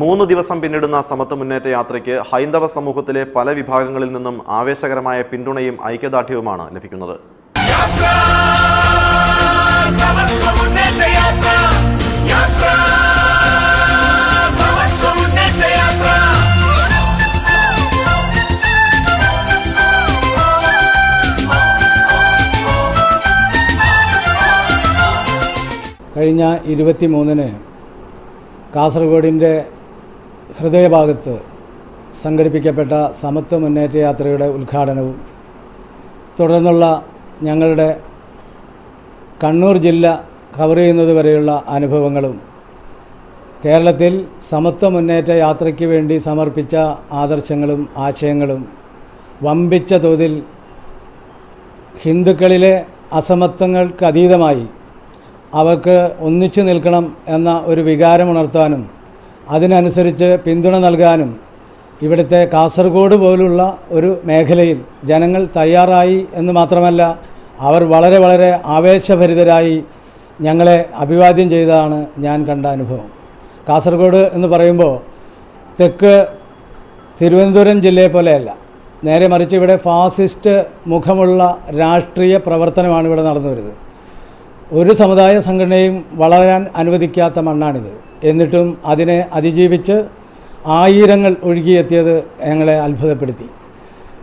3 ദിവസം പിന്നിടുന്ന സമത്വ മുന്നേറ്റ യാത്രയ്ക്ക് ഹൈന്ദവ സമൂഹത്തിലെ പല വിഭാഗങ്ങളിൽ നിന്നും ആവേശകരമായ പിന്തുണയും ഐക്യദാർഢ്യവുമാണ് ലഭിക്കുന്നത്. കഴിഞ്ഞ 23-ന് കാസർഗോഡിൻ്റെ ഹൃദയഭാഗത്ത് സംഘടിപ്പിക്കപ്പെട്ട സമത്വ മുന്നേറ്റ യാത്രയുടെ ഉദ്ഘാടനവും തുടർന്നുള്ള ഞങ്ങളുടെ കണ്ണൂർ ജില്ല കവർ ചെയ്യുന്നത് വരെയുള്ള അനുഭവങ്ങളും കേരളത്തിൽ സമത്വ മുന്നേറ്റ യാത്രയ്ക്ക് വേണ്ടി സമർപ്പിച്ച ആദർശങ്ങളും ആശയങ്ങളും വമ്പിച്ച തോതിൽ ഹിന്ദുക്കളിലെ അസമത്വങ്ങൾക്ക് അതീതമായി അവർക്ക് ഒന്നിച്ചു നിൽക്കണം എന്ന ഒരു വികാരമുണർത്താനും അതിനനുസരിച്ച് പിന്തുണ നൽകാനും ഇവിടുത്തെ കാസർഗോഡ് പോലുള്ള ഒരു മേഖലയിൽ ജനങ്ങൾ തയ്യാറായി എന്ന് മാത്രമല്ല, അവർ വളരെ വളരെ ആവേശഭരിതരായി ഞങ്ങളെ അഭിവാദ്യം ചെയ്തതാണ് ഞാൻ കണ്ട അനുഭവം. കാസർഗോഡ് എന്ന് പറയുമ്പോൾ തെക്ക് തിരുവനന്തപുരം ജില്ലയെ പോലെയല്ല, നേരെ മറിച്ച് ഇവിടെ ഫാസിസ്റ്റ് മുഖമുള്ള രാഷ്ട്രീയ പ്രവർത്തനമാണ് ഇവിടെ നടന്നു വരുന്നത്. ഒരു സമുദായ സംഘടനയും വളരാൻ അനുവദിക്കാത്ത മണ്ണാണിത്. എന്നിട്ടും അതിനെ അതിജീവിച്ച് ആയിരങ്ങൾ ഒഴുകിയെത്തിയത് ഞങ്ങളെ അത്ഭുതപ്പെടുത്തി.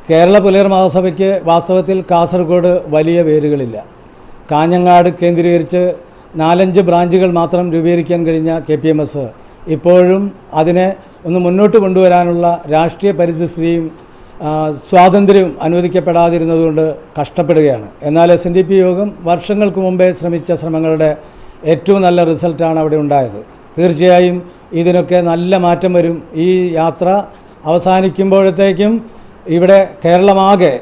കേരള പുലയർ മഹാസഭയ്ക്ക് വാസ്തവത്തിൽ കാസർഗോഡ് വലിയ വേരുകളില്ല. കാഞ്ഞങ്ങാട് കേന്ദ്രീകരിച്ച് 4-5 ബ്രാഞ്ചുകൾ മാത്രം രൂപീകരിക്കാൻ കഴിഞ്ഞ KPMS ഇപ്പോഴും അതിനെ ഒന്ന് മുന്നോട്ട് കൊണ്ടുവരാനുള്ള രാഷ്ട്രീയ പരിസ്ഥിതിയും സ്വാതന്ത്ര്യവും അനുവദിക്കപ്പെടാതിരുന്നതുകൊണ്ട് കഷ്ടപ്പെടുകയാണ്. എന്നാൽ SNDP യോഗം വർഷങ്ങൾക്ക് മുമ്പേ ശ്രമിച്ച ശ്രമങ്ങളുടെ ഏറ്റവും നല്ല റിസൾട്ടാണ് അവിടെ ഉണ്ടായത്. തീർച്ചയായും ഇതിനൊക്കെ നല്ല മാറ്റം വരും. ഈ യാത്ര അവസാനിക്കുമ്പോഴത്തേക്കും ഇവിടെ കേരളമാകെ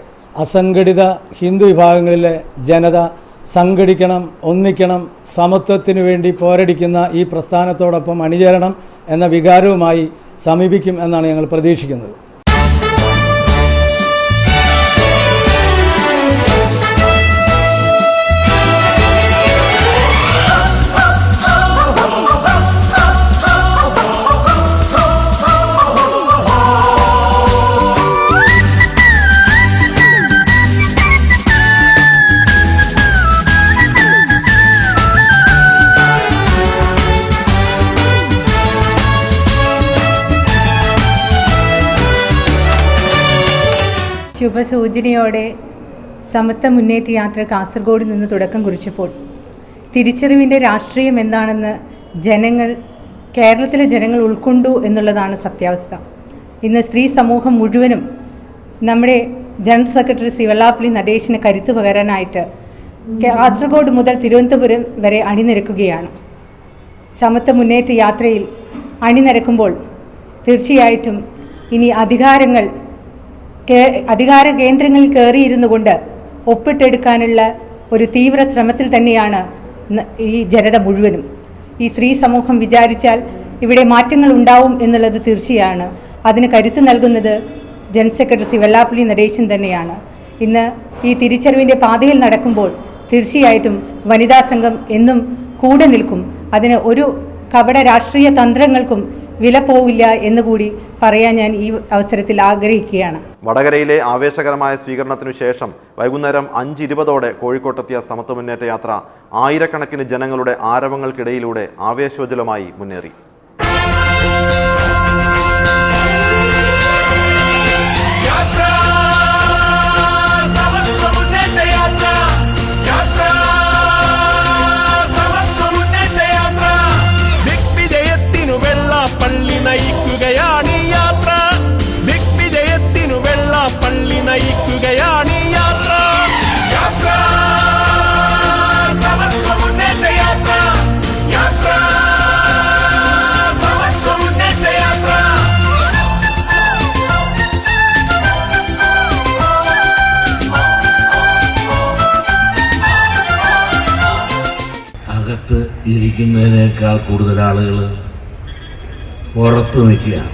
അസംഘടിത ഹിന്ദു വിഭാഗങ്ങളിലെ ജനത സംഘടിക്കണം, ഒന്നിക്കണം, സമത്വത്തിനു വേണ്ടി പോരടിക്കുന്ന ഈ പ്രസ്ഥാനത്തോടൊപ്പം അണിചേരണം എന്ന വികാരവുമായി സമീപിക്കും എന്നാണ് ഞങ്ങൾ പ്രതീക്ഷിക്കുന്നത്. ശുഭസൂചനയോടെ സമത്വ മുന്നേറ്റ യാത്ര കാസർഗോഡ് നിന്ന് തുടക്കം കുറിച്ചപ്പോൾ തിരിച്ചറിവിൻ്റെ രാഷ്ട്രീയം എന്താണെന്ന് കേരളത്തിലെ ജനങ്ങൾ ഉൾക്കൊണ്ടു എന്നുള്ളതാണ് സത്യാവസ്ഥ. ഇന്ന് സ്ത്രീ സമൂഹം മുഴുവനും നമ്മുടെ ജനറൽ സെക്രട്ടറി ശ്രീ വെള്ളാപ്പള്ളി നടേശന് കരുത്തു പകരാനായിട്ട് കാസർഗോഡ് മുതൽ തിരുവനന്തപുരം വരെ അണിനിരക്കുകയാണ്. സമത്വ മുന്നേറ്റ യാത്രയിൽ അണിനിരക്കുമ്പോൾ തീർച്ചയായിട്ടും ഇനി അധികാര കേന്ദ്രങ്ങളിൽ കയറിയിരുന്നു കൊണ്ട് ഒപ്പിട്ടെടുക്കാനുള്ള ഒരു തീവ്ര ശ്രമത്തിൽ തന്നെയാണ് ഈ ജനത മുഴുവനും. ഈ സ്ത്രീ സമൂഹം വിചാരിച്ചാൽ ഇവിടെ മാറ്റങ്ങൾ ഉണ്ടാവും എന്നുള്ളത് തീർച്ചയാണ്. അതിന് കരുത്ത് നൽകുന്നത് ജനറൽ സെക്രട്ടറി ശ്രീ വെള്ളാപ്പള്ളി നടേശൻ തന്നെയാണ്. ഇന്ന് ഈ തിരിച്ചറിവിൻ്റെ പാതയിൽ നടക്കുമ്പോൾ തീർച്ചയായിട്ടും വനിതാ സംഘം എന്നും കൂടെ നിൽക്കും. അതിന് ഒരു കപട രാഷ്ട്രീയ തന്ത്രങ്ങൾക്കും വില പോവില്ല എന്നുകൂടി പറയാൻ ഞാൻ ഈ അവസരത്തിൽ ആഗ്രഹിക്കുകയാണ്. വടകരയിലെ ആവേശകരമായ സ്വീകരണത്തിനു ശേഷം വൈകുന്നേരം 5:20 കോഴിക്കോട്ടെത്തിയ സമത്വ മുന്നേറ്റ യാത്ര ആയിരക്കണക്കിന് ജനങ്ങളുടെ ആരവങ്ങൾക്കിടയിലൂടെ ആവേശോജ്വലമായി മുന്നേറി. അകത്ത് ഇരിക്കുന്നതിനേക്കാൾ കൂടുതൽ ആളുകൾ പുറത്ത് നിൽക്കുകയാണ്.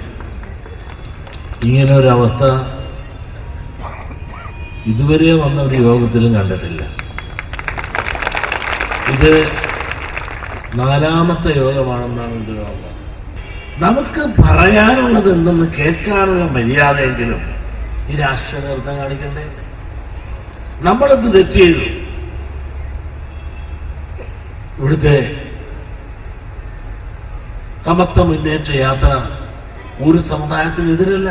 ഇങ്ങനെ ഒരു അവസ്ഥ ഇതുവരെ വന്ന ഒരു യോഗത്തിലും കണ്ടിട്ടില്ല. ഇത് 4ാമത്തെ യോഗമാണെന്നാണ് എൻ്റെ ഓർമ്മ. നമുക്ക് പറയാനുള്ളത് എന്തെന്ന് കേൾക്കാനുള്ള മര്യാദയെങ്കിലും ഈ രാഷ്ട്രീയ നേതൃത്വം കാണിക്കണ്ടേ? നമ്മളെന്ത് തെറ്റ് ചെയ്തു? ഇവിടുത്തെ സമത്വ മുന്നേറ്റ യാത്ര ഒരു സമുദായത്തിനെതിരല്ല.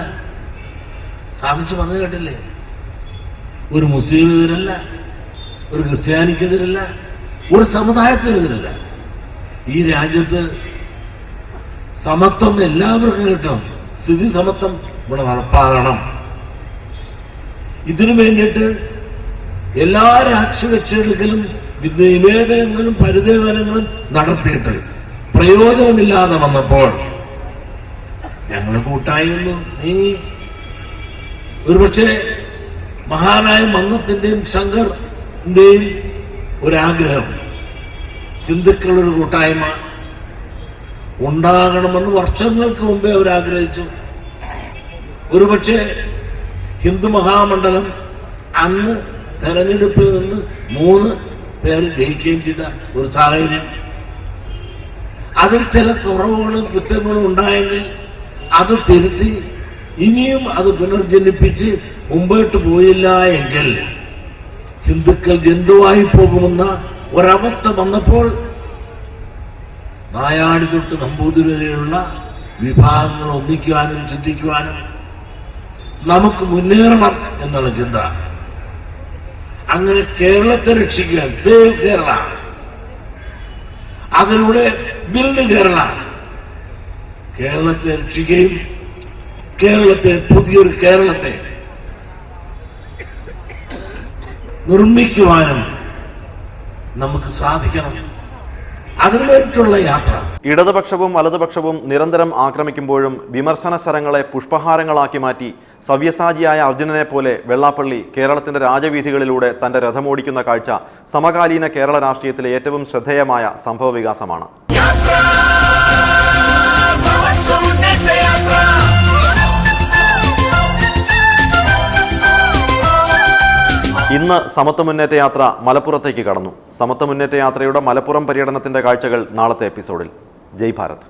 സ്ഥാപിച്ചു പറഞ്ഞു കേട്ടില്ലേ? ഒരു മുസ്ലിമിനെതിരല്ല, ഒരു ക്രിസ്ത്യാനിക്കെതിരല്ല, ഒരു സമുദായത്തിനെതിരല്ല. ഈ രാജ്യത്ത് സമത്വം എല്ലാവർക്കും കിട്ടണം. സ്ഥിതി സമത്വം ഇവിടെ നടപ്പാകണം. ഇതിനു വേണ്ടിയിട്ട് എല്ലാ രാഷ്ട്രീയ കക്ഷികൾക്കും നിവേദനങ്ങളും പരിദേവനങ്ങളും നടത്തിയിട്ട് പ്രയോജനമില്ലാതെ വന്നപ്പോൾ ഞങ്ങൾ കൂട്ടായി ഒന്ന് നീങ്ങി. ഒരുപക്ഷെ മഹാനായ മന്നത്തിന്റെയും ശങ്കറിന്റെയും ഒരാഗ്രഹം ഹിന്ദുക്കളൊരു കൂട്ടായ്മ ഉണ്ടാകണമെന്ന് വർഷങ്ങൾക്ക് മുമ്പേ അവരാഗ്രഹിച്ചു. ഒരുപക്ഷെ ഹിന്ദു മഹാമണ്ഡലം അന്ന് തെരഞ്ഞെടുപ്പിൽ നിന്ന് 3 പേര് ജയിക്കുകയും ചെയ്ത ഒരു സാഹചര്യം. അതിൽ ചില കുറവുകളും കുറ്റങ്ങളും ഉണ്ടായെങ്കിൽ അത് തിരുത്തി ഇനിയും അത് പുനർജനിപ്പിച്ച് മുമ്പോട്ട് പോയില്ല എങ്കിൽ ഹിന്ദുക്കൾ ജന്തുവായി പോകുമെന്ന ഒരവസ്ഥ വന്നപ്പോൾ നായാടി തൊട്ട് നമ്പൂതിരി വരെയുള്ള വിഭാഗങ്ങൾ ഒന്നിക്കുവാനും ചിന്തിക്കുവാനും നമുക്ക് മുന്നേറണം എന്നുള്ള ചിന്ത. അങ്ങനെ കേരളത്തെ രക്ഷിക്കാൻ സേവ് കേരള, അതിലൂടെ ബിൽഡ് കേരള, കേരളത്തെ രക്ഷിക്കുകയും കേരളത്തെ പുതിയൊരു കേരളത്തെ നിർമ്മിക്കുവാനും നമുക്ക് സാധിക്കണം. അതിനുവേണ്ടിയിട്ടുള്ള യാത്ര. ഇടതുപക്ഷവും വലതുപക്ഷവും നിരന്തരം ആക്രമിക്കുമ്പോഴും വിമർശന ശരങ്ങളെ പുഷ്പഹാരങ്ങളാക്കി മാറ്റി സവ്യസാചിയായ അർജുനനെ പോലെ വെള്ളാപ്പള്ളി കേരളത്തിന്റെ രാജവീഥികളിലൂടെ തന്റെ രഥമോടിക്കുന്ന കാഴ്ച സമകാലീന കേരള രാഷ്ട്രീയത്തിലെ ഏറ്റവും ശ്രദ്ധേയമായ സംഭവ വികാസമാണ്. ഇന്ന് സമത്വ മുന്നേറ്റ യാത്ര മലപ്പുറത്തേക്ക് കടന്നു. സമത്വ മുന്നേറ്റ യാത്രയുടെ മലപ്പുറം പര്യടനത്തിന്റെ കാഴ്ചകൾ നാളത്തെ എപ്പിസോഡിൽ. ജയ് ഭാരത്.